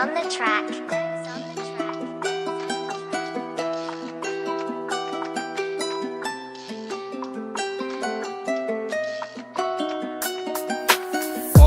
on the track.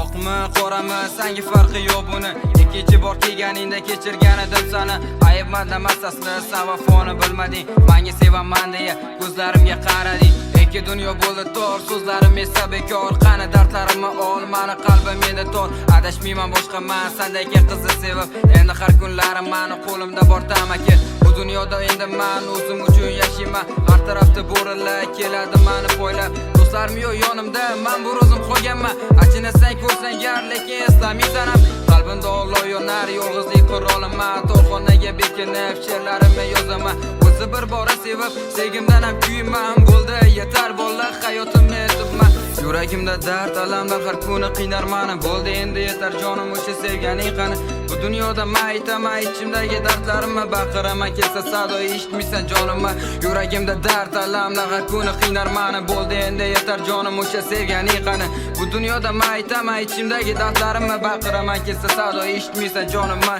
Oqmi, qorami, sangi farqi yo'q buni. Ikkinchi bor kelganingda kechirgan edim seni. Ayibman demasasni, sen vafoni bilmading. Menga sevaman deya ko'zlarimga qarading. Ikki dunyo bo'ldi tor, so'zlarim esa bekor. Qani dardlarimni ol, meni qalbim menda tor. Adashmayman boshqa men sendagi qizni sevib. Endi har kunlarim meni qo'limda bor tamaki. Bu dunyoda endi men o'zim uchun yashayman. Har tarafda bo'rilar keladi meni poylab. Do'stlarim yo'q yonimda, men bir o'zim qolganman. Achinasang ko'rsang gar, lekin eslamaysan ham. Qalbimda olov yonar, yolg'izlik qurolaman. To'xonaga bekinib she'rlarimni yozaman. O'zi bir bora sevib, sevgimdan ham kuyman. Bo'ldi yetar bolalar, hayotimni etibman. Yuragimda dard, alamlar har kuni qiynar meni. Bo'ldi endi yetar jonim o'sha sevganing qani. Bu dunyoda men aytaman ichimdagi dardlarimni, baqiraman kelsa sado eshitmaysan jonimni. Yuragimda dard, alamlar har kuni qiynar meni. Bo'ldi endi yetar jonim o'sha sevganing qani. Bu dunyoda men aytaman ichimdagi dardlarimni, baqiraman kelsa sado eshitmaysan jonimni.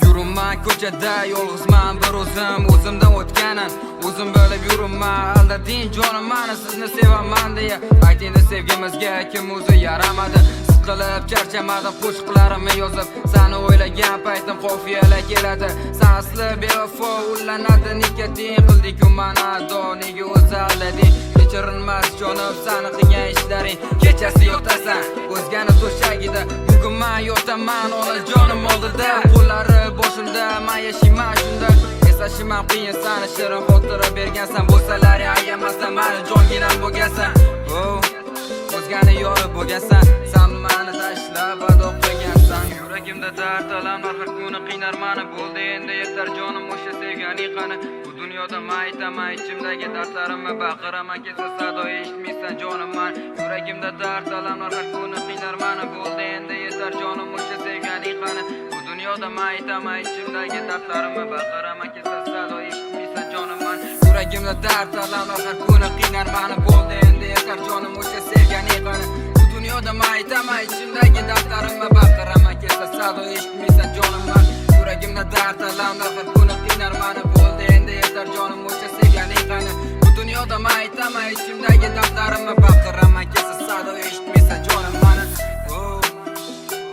Yurumman ko'chada yolg'izman bir o'zim, o'zimdan o'tganim. O'zim bo'lib yurumman, aldading jonim meni, sizni sevaman deya. Aytingda sevgimizga kim o'zi yaramadi. Siqilib charchamadim qo'shiqlarimni yozib. Seni o'ylagan paytim qofiyalar keladi. Sen asli bevafo ulanadi nikotin qildik-ku mana do, nega o'zi aldading. Kechirilmas jonim seni qilgan ishlaring. Kechasi yotasan o'zgani to'shagida, bugun men yotaman onajonim oldida. Qo'llari boshimda men yashayman shunda. Eslashiman qiyin seni shirin xotira bergansan. Bo'lsalaring ayamasdan meni jonginam bo'lgansan. O'zgani yorib bo'lgansan. Sen meni tashlab ado qilgansan. Yuragimda dard, alamlar har kuni qiynar meni. Bo'ldi endi yetar jonim o'sha sevganing qani. Bu dunyoda men aytaman ichimdagi dardlarimni, baqiraman kelsa sado eshitmaysan jonim men. Yuragimda dard, alamlar har kuni qiynar meni. Bo'ldi endi yetar jonim o'sha sevganing qani. Bu dunyoda men aytaman ichimdagi dardlarimni, baqiraman kelsa sado eshitmaysan jonim men. Yuragimda dard, alamlar har kuni qiynar meni. Bo'ldi endi yetar jonim o'sha sevganing qani. Bu dunyoda men aytaman ichimdagi dardlarimni, baqiraman kelsa sado eshitmaysan jonim men. Yuragimda dard, alamlar har kuni qiynar meni. Bo'ldi endi yetar jonim o'sha sevganing qani. Bu dunyoda men aytaman ichimdagi dardlarimni, baqiraman kelsa sado eshitmaysan jonim meni.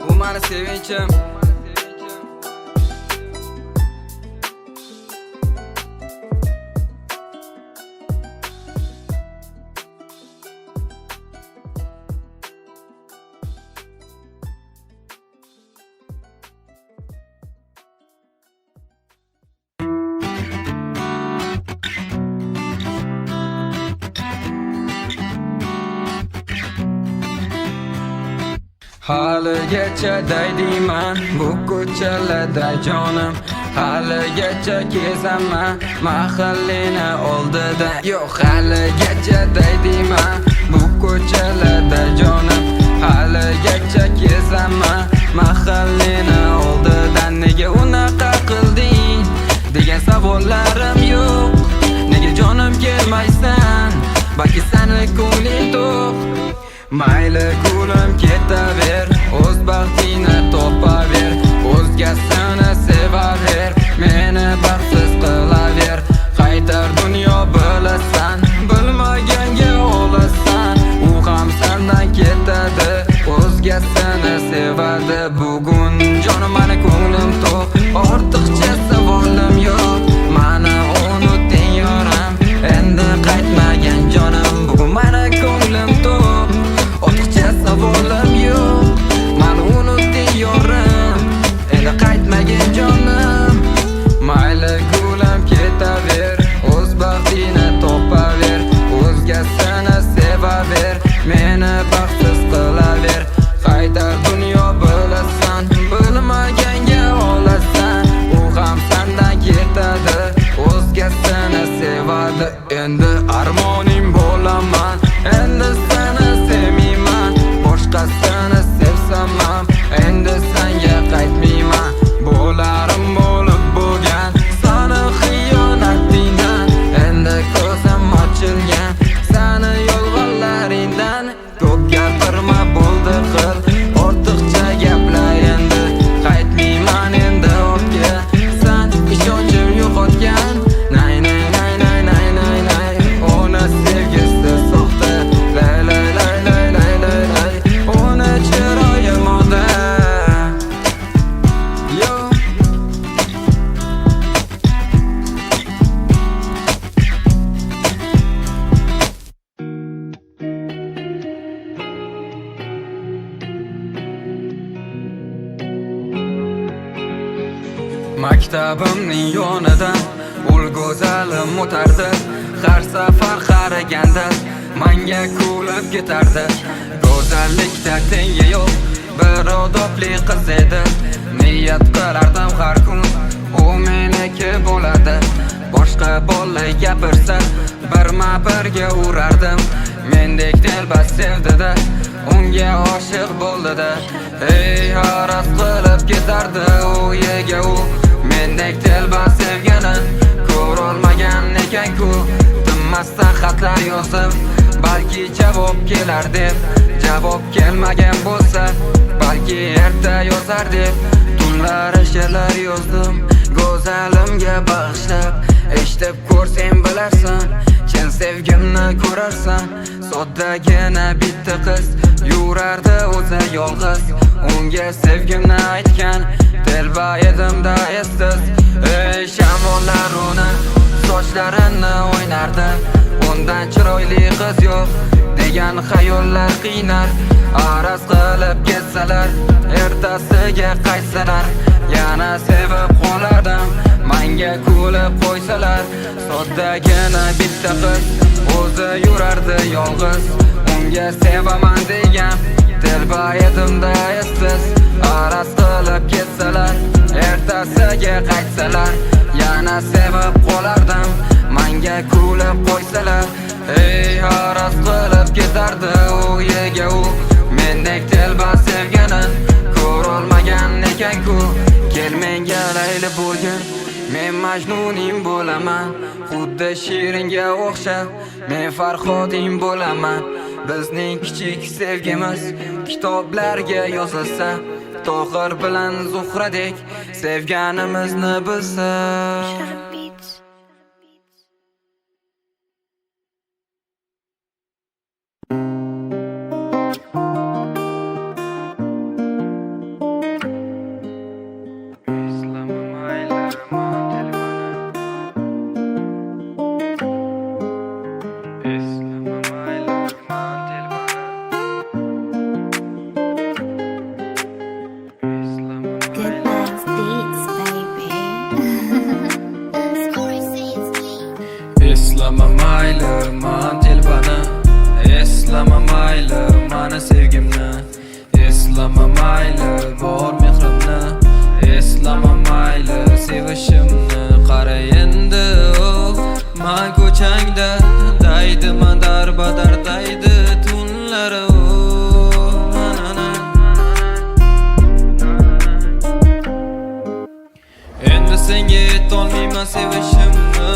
Bu meni sevinchim. Haligacha daydiman bu ko'chalarda jonim. Haligacha kezaman mahallini oldida. Yo'q, haligacha daydiman bu ko'chalarda jonim. Haligacha kezaman mahallini oldida. Nega unaqa qilding degan savollarim yo'q. Nega jonim kelmaysan, balki seni ko'ngling to'q. Mayli kulim ketaver, o'z baxtingni topaver. O'zgasini sevaver, meni baxtsiz qilaver. Qaytar dunyo bilasan, bilmaganga olasan. U ham sendan ketadi, o'zgasini sevadi. Bugun jonim meni ko'nglim to'q, ortiqcha savolim yo'q. Meni unutding yorim, endi qaytmagan jonim. Bugun meni ko'nglim to'q, ortiqcha savolim yo'q. Meni unutding yorim, endi qaytmagan jonim. Mayli gulim ketaver, o'z baxtingni topaver. O'zgasini sevaver, meni baxtsiz qilaver. Qaytar dunyo bilasan, bilmaganga olasan. U ham sendan ketadi, o'zgasini sevadi. Endi armonim bo'laman, endi seni sevmayman. Boshqasini sevsam ham endi senga qaytmayman. Bo'larim bo'lib bo'lgan seni xiyonatingdan. Endi ko'zim ochilgan seni yolg'onlaringdan. Ko'p gapirma bo'ldi qil, ortiqcha gaplar endi. Qaytmayman endi Maktabimning yonidan ul go'zalim o'tardi. Har safar qaraganda menga kulib ketardi. Go'zallikda tengi yo'q bir odobli qiz edi. Niyat qilardim har kun u meniki bo'ladi. Boshqa bola gapirsa birma-birga urardim. Mendek telbas sevdi-da, unga oshiq bo'ldi-da. Ey haras qilib ketardi o'yiga u. Mendek telbas sevgani ko'rolmagan ekan-ku. Tinmasdan xatlar yozib, balki javob kelar deb. Javob kelmagan bo'lsa, balki erta yozar deb. Tunlar she'rlar yozdim go'zalimga bag'ishlab. Eshitib ko'rsang bilarsan, chin sevgimni ko'rarsan. Soddagina bitta qiz yurardi o'zi yolg'iz. Unga sevgimni aytgan telba edimda essiz. Ey shamollar uni sochlarini o'ynardi. Undan chiroyli qiz yo'q degan xayollar qiynar. Araz qilib ketsalar, ertasiga qaytsalar, yana sevib qolardim. Menga kulib qo'ysalar, soddagina bitta qiz o'zi yurardi yolg'iz. Unga sevaman degan telba edimda essiz. Araz qilib ketsalar, ertasiga qaytsalar, yana sevib qolardim. Menga kulib qo'ysalar, ey araz qilib ketardi o'yiga u. Mendek telba sevgani ko'rolmagan ekan-ku. Kel menga layli bo'lgin, men majnuning bo'laman. Xuddi shiringa o'xshab men farhoding bo'laman. Bizning kichik sevgimiz kitoblarga yozilsa, Tohir bilan Zuhradek sevganimizni bilsa. Eslama mayli man telbani, eslama mayli mani sevgimni, eslama mayli bor mehrimni, eslama mayli sevishimni. Qara endi man ko'changda daydimi darbadar daydi tunlari. Endi senga yetolmayman sevishimni,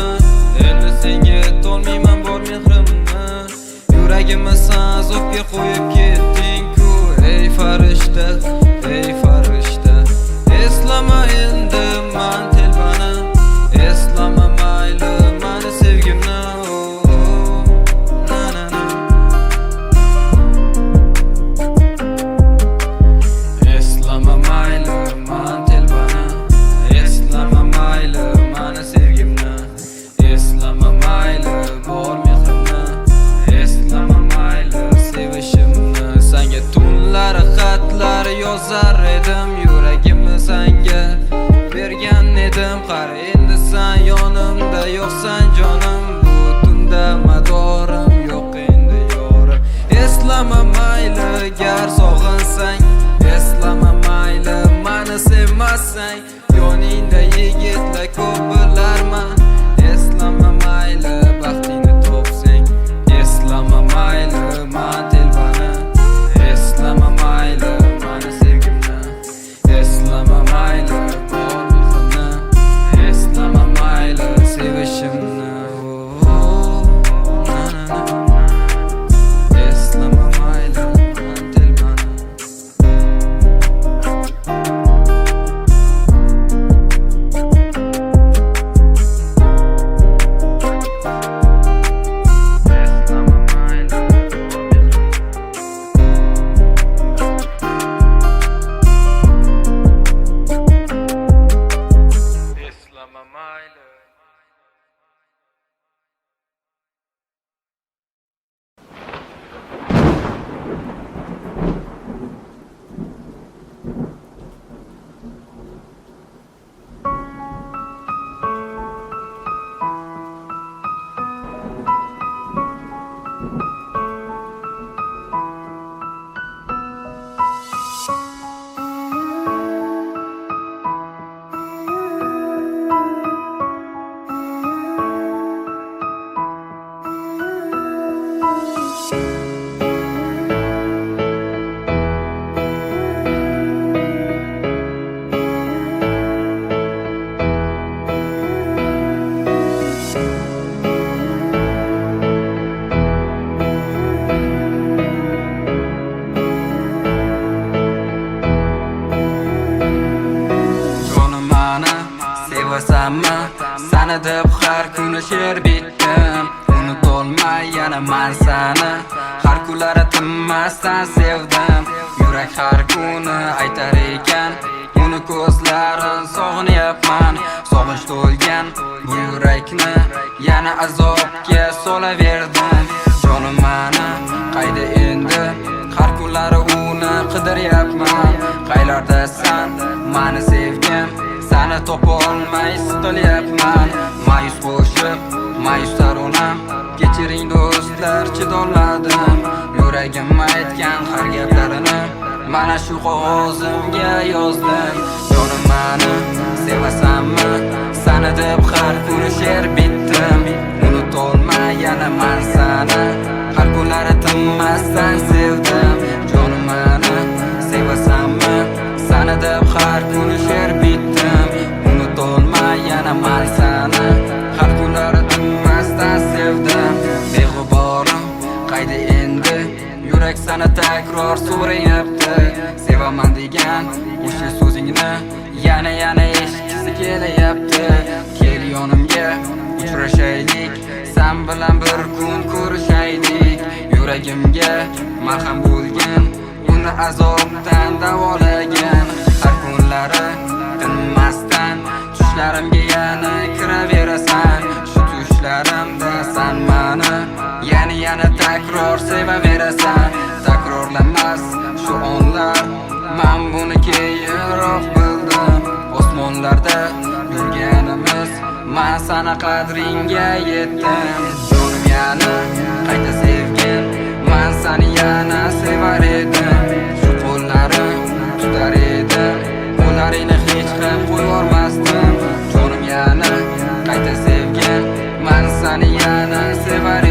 endi senga yetolmayman bor mehrimni. Yuragimni san azobga qo'yib ketding-ku. Ey farishta, ey farishta, eslama endi man telbani, eslama mayli mani sevgimni. Eslama mayli man telbani, eslama mayli mani sevgimni, eslama mayli bor mehrimni, eslama mayli sevishimni. Senga tunlar xatlar yana man sani har kunlari tinmasdan sevdim. Yurak har kuni aytar ekan uni ko'zlarin sog'inyapman. Sog'inch to'lgan bu yurakni yana azobga solaverdim. Jonim mani qayda endi, har kunlari uni qidiryapman. Qaylardasan mani sevgim, seni topa olmay siqilyapman. Ma'yus qo'shiq, ma'yus taronam, kechiring do'stlar chidolmadim. Yuragim aytgan har gaplarini mana shu qog'ozimga yozdim. Jonim mani sevasanmi, seni deb har kuni she'r bitdim. Unutolma yana man seni har kunlari tinmasdan sevdim. Jonim mani sevasanmi, seni deb har kuni she'r bitdim. Unutolma yana man seni har kunlari tinmasdan sevdim. Beg'uborim qayda endi, yurak seni takror so'rayapti. Sevaman degan o'sha so'zingni yana eshitgisi kelyapti. Kel yonimga uchrashaylik, sen bilan bir kun ko'rishaylik. Yuragimga malham bo'lgin, uni azobdan davolagin. Har kunlari tinmasdan tushlarimga yana kiraverasan. Shu tushlarimda sen mani yana takror sevaverasan. Takrorlanmas shu onlar, men buni keyinroq bildim. Osmonlarda yurganimiz, men sana qadringga yetdim. Jonim yana qayta sevgin, men seni yana sevar edim. Shu qo'llarim tutar edi, qo'llaringni hech ham qo'yolmasdim. Jonim yana qayta sevgin, men seni yana sevar